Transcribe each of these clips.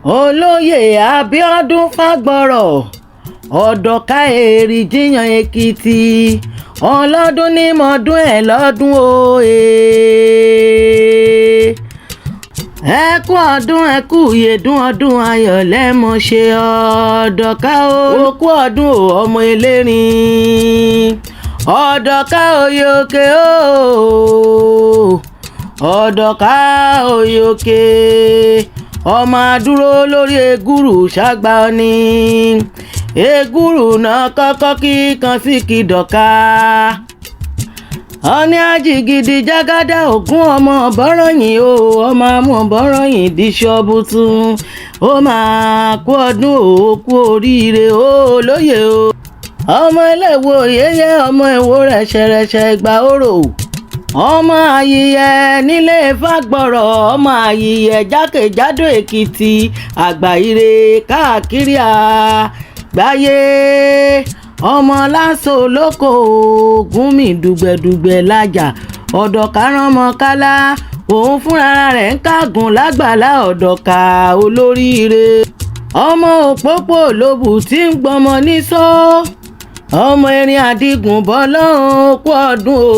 olóyè Abíọ́dún Fágbọrọ̀ ọ̀dọ̀ká Erijiyan Ekiti ọlọ́dún ní mọ́dún ẹ̀ lọ́dún òye. ẹ kú ọdún ẹ kú ìyèdún ọdún ayọ̀ lẹ́mọ̀ ṣe ọ̀dọ̀ká ó kú ọdún ọmọ elérin ọ̀dọ̀ká oyè òkè ó ọ̀dọ̀ká oyè òkè ọmọ adúró lórí egúrù ṣàgbà ni egúrù náà kọ́kọ́ kí kan sí kí dọ̀ka ọní àjìgìdì jágádá ògún ọmọ bọ́rọ̀yìn o ọmọ amú bọ́rọ̀yìn di ṣọ́ọ̀bù tún ó máa kú ọdún o kú oríire o lóye o ọmọ ẹlẹ́wọ̀ yẹ́yẹ́ ọmọ ẹ̀wọ̀ rẹ̀ṣẹ̀rẹ̀ṣẹ̀ ìgbà orò ọmọ ayẹyẹ nílé Fágbọrọ̀ ọmọ ayẹyẹ jákèjádò Èkìtì àgbáyire káàkiri àgbáyé ọmọ láṣọ olóko Gúnmi dùgbẹ̀dùgbẹ̀ lájà ọ̀dọ̀ká ránmọ kálá òun fúnra rẹ̀ ń kàgùn lágbàlá ọ̀dọ̀ká olóríire ọmọ òpópó lóbù tí ń gbọmọ níṣó ọmọ erin àdìgún bọ́ lọ́hùn kú ọdún o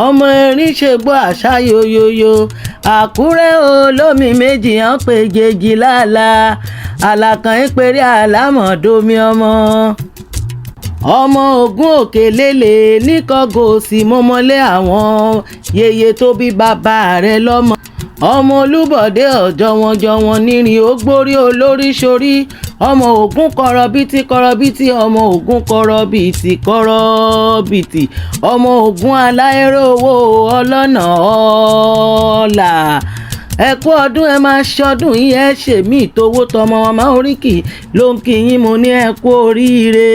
ọmọ erin ṣe gbọ́ àṣà yoyoyo Àkúrẹ́ olómi méjì hàn pé jèjì lálá àlàkàn ìpèrè àlámọ̀dómi ọmọ Ògún òkè lélẹ̀ níkọ̀gò sí mọ́mọ́lé àwọn yeye tó bí bàbá rẹ̀ lọ́mọ ọmọ Olúbọ̀dé ọ̀jọ̀wọ̀njọ̀wọ̀n nírin ó gbórí olórí sórí ọmọ Ògún kọrọbìtì ọmọ Ògún kọrọbìtì ọmọ Ògún aláìrò owó ọlọ́nà ọ̀la ẹ kú ọdún ẹ máa ṣọdún yín ẹ ṣèmí ìtòwó tọmọ ọmọ Oriki ló ń kí yín mo ní ẹ kú oríire.